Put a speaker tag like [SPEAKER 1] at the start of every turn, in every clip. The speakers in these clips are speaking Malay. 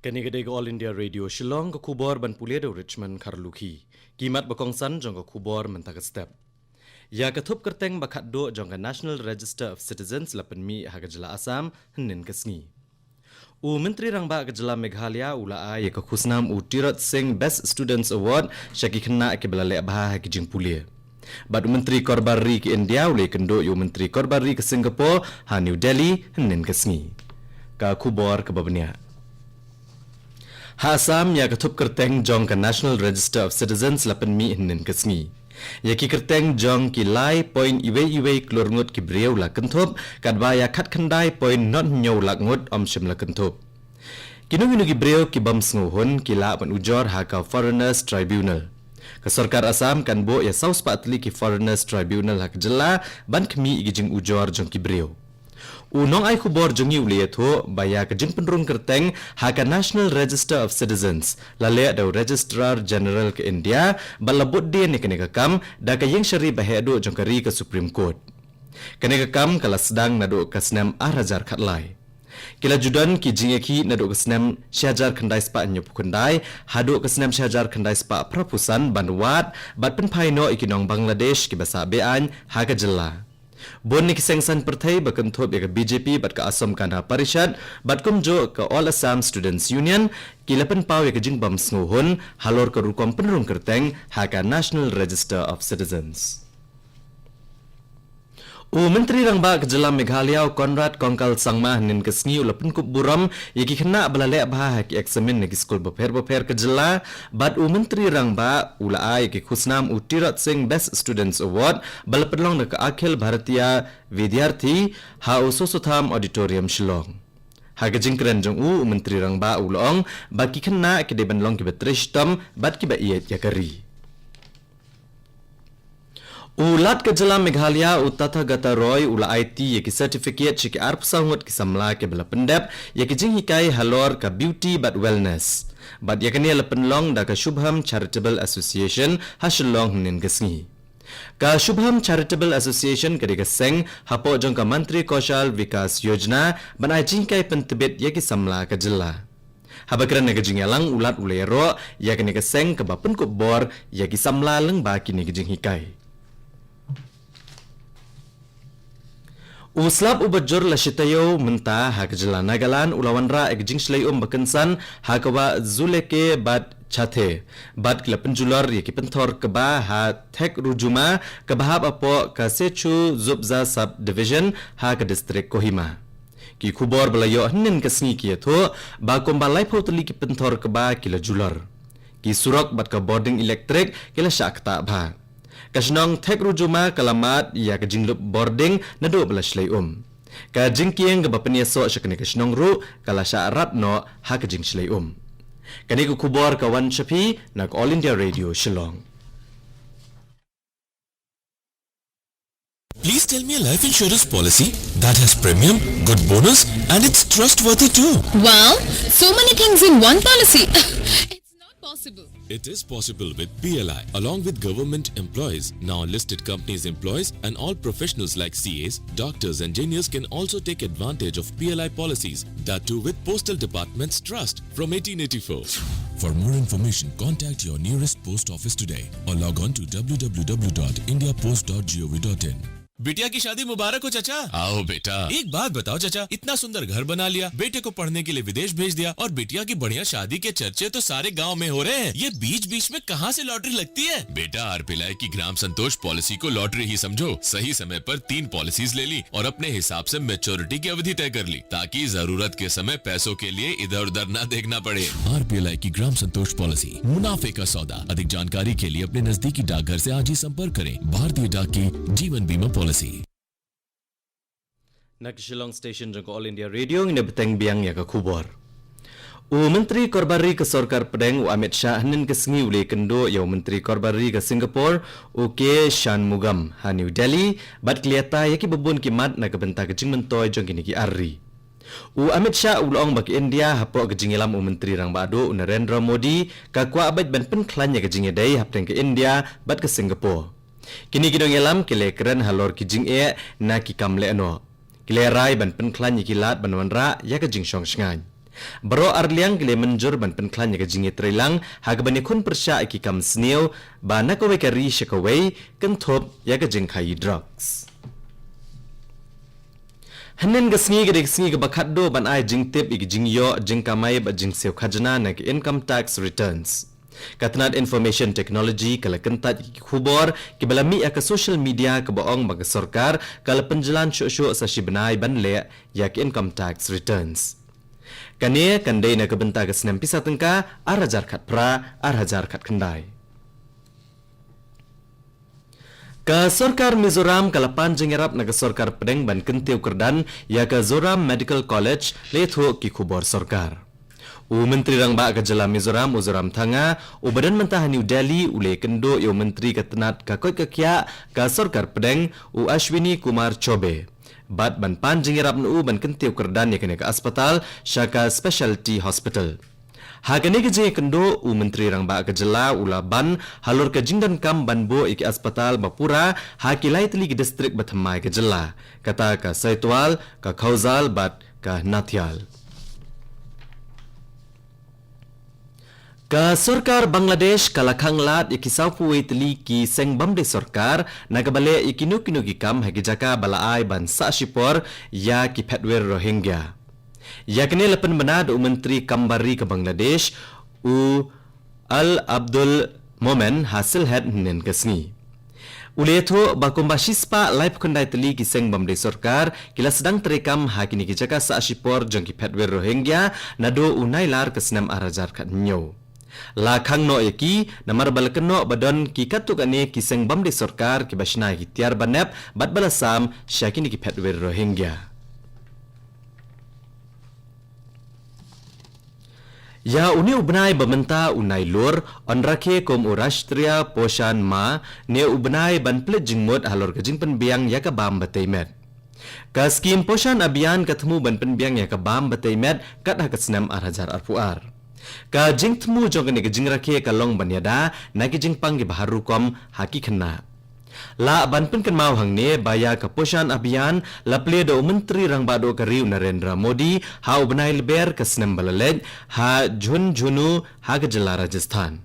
[SPEAKER 1] Kanigade All India Radio Shillong ko kubor ban puledo Richmond Karluki. Kimat bakongsan jong ko kubor mentaga step. Ya kathup kerteng bakat do jong ka National Register of Citizens lapan mi hagajla Assam henin kesngi. U Menteri Rangba Kejala Meghalaya ula ya ka khusnam u Tirot Singh Best Students Award syaki kena ke belale bah ke jing pulia. Bad Menteri Korbari ke India ule kendo yu Menteri Korbari ke Singapore ha New Delhi henin kesngi. Ka kubor ke babnya. Ha Assam ya kathup kerteng jong ka National Register of Citizens lapan mi henin kesngi. Ya ki kerteng jong ki lai point iwe klur ngut ki breu la kenthup kadba ya khat khandai point not nyau lak ngut shim la kenthup. Kinu ki breu ki bam snguhun ki la ban ujor ha ka Foreigners Tribunal. Ka Sarkar Assam kan bo ya saus patli ki Foreigners Tribunal hak jela ban kmi igi jing ujor jong ki breu. Unong ay kubor jongi uliyatho baya ka jing penrung kerteng ha ka National Register of Citizens lale daw Registrar General ke India balabot dia ni kaneka kam da ka yeng syari bahedo jong kari ka Supreme Court. Kaneka kam kala sedang nado ka senam arajar khatlai. Kila judan ki jingeki nado ka senam syajar khandai spa nyop khandai hado ka senam syajar khandai spa prapusan banwat bat penpai no ikinong Bangladesh ki basa bean ha ka jela. Bon ni kisengsan pertai bakenthop ya BJP bat ka Assam Kana Parishad bat kumjo ka All Assam Students Union kilapan pau ya jing bam snguhun halor ka rukom penrung kerteng ha ka National Register of Citizens. U Menteri Rangba Kejala Meghalaya Conrad Kongkal Sangma nin kesngi ulapan kup buram yaki kena balale bah ki eksamen negi skul beper Kejala bat u Menteri Rangba ula yaki khusnam u Tirot Singh Best Students Award balapedlong ka Akhil Bharatiya Vidyarthi ha u Sosotham Auditorium Shillong. Ha kejingkren jong u Menteri Rangba ulong bat ki kena ke deban long ki betrishtam bat ki ba iyat yakari. Ulat Kejala Meghalaya utata gata roy ula IT yaki certificate chiki arpsangut ki samla ke bela pendep yaki jing hikai halor ka beauty but wellness. But yakani lapen long da ka Shubham Charitable Association hasilong nin kesngi. Ka Shubham Charitable Association kadi ka seng hapo jong ka Mantri Kaushal Vikas Yojana banai jingkai pentebet yaki samla Kejala. Habakran nega jingalang ulat ulero yakani ka seng ka bapen kup bor yaki samla leng baki nega jing hikai. Uslap ubajur la shitayo menta ha Kejala Nagaland ulawanra ek jing shlai bakensan ha kawa zuleke bat chathe bat kila penjular yaki penthor keba ha thek rujuma kebahab apo ka Sechu Zubza Sub Division ha ka district Kohima. Ki kubor belayo hnen kesngi ki tho ba kombalai photli ki penthor keba kila jular. Ki surok bat ka boarding electric kila shakta bha. Kasnong thek rujuma kalamat ya ka jinglup boarding nado bala shlai ka jingkieng ga bapania so syakne kasnong ru kala syarat no ha ka jing shlai kani ku kubor ka Wan Shafi nak All India Radio Shillong.
[SPEAKER 2] Please tell me a life insurance policy that has premium, good bonus and it's trustworthy too.
[SPEAKER 3] Wow, so many things in one policy. It's not possible.
[SPEAKER 2] It is possible with PLI along with government employees, now listed companies employees and all professionals like CAs, doctors, engineers can also take advantage of PLI policies, that too with Postal Department's trust from 1884. For more information, contact your nearest post office today or log on to www.indiapost.gov.in.
[SPEAKER 4] बिटिया की शादी मुबारक हो चाचा।
[SPEAKER 2] आओ बेटा।
[SPEAKER 4] एक बात बताओ चाचा, इतना सुंदर घर बना लिया, बेटे को पढ़ने के लिए विदेश भेज दिया और बिटिया की बढ़िया शादी के चर्चे तो सारे गांव में हो रहे हैं। ये बीच बीच में कहां से लॉटरी लगती है?
[SPEAKER 2] बेटा आरपीएलआई की ग्राम संतोष पॉलिसी को लॉटरी ही समझो। सही समय पर 3 पॉलिसीज ले ली और अपने हिसाब से मैच्योरिटी की अवधि तय कर ली ताकि जरूरत के समय पैसों के लिए इधर उधर न देखना पड़े। आरपीएलआई की ग्राम संतोष पॉलिसी, मुनाफे का सौदा। अधिक जानकारी के लिए अपने नजदीकी डाकघर से आज ही संपर्क करें। भारतीय डाक की जीवन बीमा policy.
[SPEAKER 1] Nak Shillong Station jong All India Radio ngine beteng biang ya ka kubor. U Menteri Korbari ke Sarkar Pedang u Amit Shah henin kesngi ule kendo ya Menteri Korbari ke Singapore u ke Shanmugam ha New Delhi bat kliata yaki bebun kimat na kebenta ke jing mentoy jong kini ki arri. U Amit Shah ulong bak India hapo ke jingilam u Menteri Rangba Ado Narendra Modi ka kwa abad ban pen klan ya ke jingedai hapteng ke India bat ke Singapore. Kini kidong elam kile keren halor ki jing na ki kamle no. Kilerai ban pen klan yikilat ban wanra ya ka jing shong shngan. Bro arliang gile menjur ban penklan ya kajingi trilang hagbani kun persya iki kam snew ba nakowe kari shakaway kentop ya kajing kai drugs. Hanen gasngi gede gasngi ke bakat do ban ai jing tip iki jing yo jing kamai ba jing sew khajana na income tax returns. Katnat information technology kala kentat khubor ki balami ka social media ke boong bag sarkar kala penjalan syok sa shibnai ban le yak income tax returns. Kane kandai na kebenta ke senam pisa tengka arajar khat pra arajar khat kendai. Ka Sarkar Mizoram kalapan jengerap na ka Sarkar Pedeng ban kentiu kerdan ya ka Zoram Medical College letho ki khubor Sarkar. Menteri rang ba ka Jala Mizoram Uzoram Thanga Badan Mentah New Delhi ule kendo yo Menteri Ketenat ka koi kakya ka Sarkar Pedeng Ashwini Kumar Chobe. Bat ban pan jengerap nu ban kentiu kerdan ya kene ka hospital Shaka Specialty Hospital. Hakane ke je kendo Menteri rang ba ke jela ula ban halur ke jingdan kam ban bo iki hospital Bapura hakilai teli ke distrik Bathamai ke jela kata ka Saitwal ka Khauzal bat ka Nathial. Ka Sarkar Bangladesh kalakhang lat iki saupu teli ki sengbam de sarkar nagabale ikinu kinu ki kam hagi jaka balaai ban sa shipor ya ki Phetwer Rohingya. Yakni lepen benad Menteri Kambari ke Bangladesh Al Abdul Momen hasil head nen kesni. Uleto bakumba shispa live kundai teli ki sengbam de sarkar kila sedang terekam hakini ki jaka sa shipor jong ki Phetwer Rohingya nado unai lar kesnam arajar kat nyo. La khang no eki namar balkeno badon ki katuk ane ki sengbam de sarkar ki bashna ki tiar banep bat balasam syakini ki Phetwer Rohingya. Ya uni ubnai bamenta unai lur on rakhe kom urashtriya poshan ma ne ubnai ban plet jingmot halor kajing penbiang ya ka bam bataimet. Ka skim poshan abian kathmu ban penbiang ya ka bam bataimet kat hakasnam arhajar arpuar. Ka jing thmu jogane ka jing rakhe ka long banyada na ki jing pang ki baharu kom haki khna. La ban pen kan mau hang ne baya ka poshan abian la ple do Menteri rang bado ka riu Narendra Modi ha ubnai leber ka snam balalej ha junu ha ka jela Rajasthan.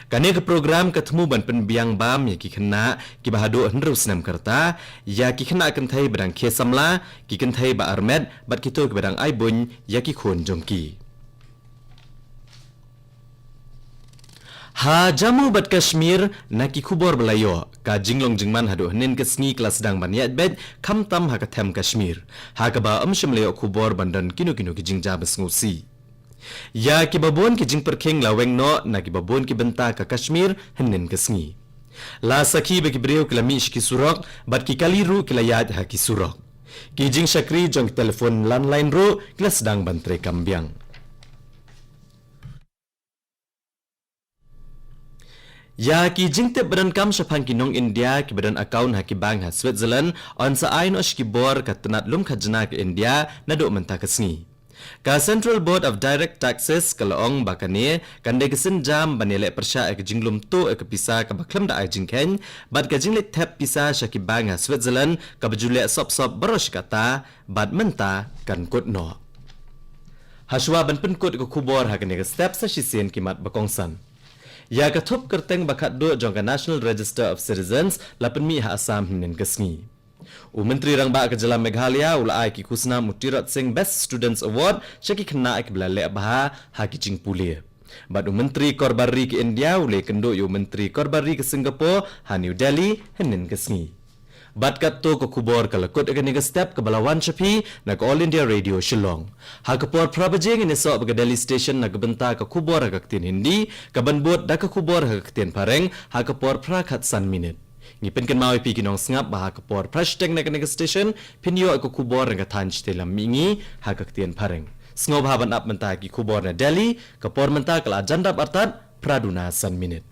[SPEAKER 1] Kane ka program ka thmu ban pen biang bam ya ki khna ki bahado hnru snam karta ya ki khna kan thai badang khe samla ki kan thai ba armet bat ki to ki badang ai bun ya ki khon jongki. Ha Jammu bat Kashmir naki khubor belayo ka jinglong jingman hadu hnen ke sngi kelas dang ban yat bed kham tam ha ka them Kashmir ha ka ba amshmleo khubor bandan kinu ki jingja besngusi ya ki babon ki jing perkheng laweng no naki babon ki benta ka Kashmir hnen ke sngi la sakhi be ki breu klami ki surok bat ki kaliru kilayat ha ki surok ki jing shakri jong telefon landline ro kelas dang ban tre kambiang. Ya ki jingte badan kam syapang kinong India ki badan akaun haki bank ha Switzerland on sa ain osh ki bor ka tenat lum khajna ke India nado menta kesngi. Ka Central Board of Direct Taxes kalaong bakane kande kesen jam banele persya ek jinglum to ek pisa ka baklam da ai jingken bad ka jingle tap pisa syaki bank ha Switzerland ka bajule sop barosh kata bad menta kan kut no. Haswa ban pen kut ko kubor ha kane ka step sa shisen kimat bakongsan. Ya kathup kerteng bakat do jongka National Register of Citizens lapen mi ha Assam hinen kesngi. Menteri rang ba ke Jala Meghalaya ula ai ki kusna Mutirat Singh Best Students Award syaki kena ek belale baha ha ki jing pulia. Bad Menteri Korbari ke India ule kendo yo Menteri Korbari ke Singapore ha New Delhi hinen kesngi. Bad kat to ko kubor kalakut akan nega step ke balawan Shafi na ke All India Radio Shillong. Ha kapor prabajeng ini so ke Delhi Station na gebenta ke kubor ha kaktin Hindi, ke banbot da ke kubor ha kaktin Pareng, ha kapor prakat san minute. Ngipen kan mau pi kinong ngap ba ha kapor prashteng na ke nega station, pinyo ke kubor ha tanj telam mingi ha kaktin Pareng. Sngob haban up menta ki kubor na Delhi, kapor menta kala jandap artat praduna san minute.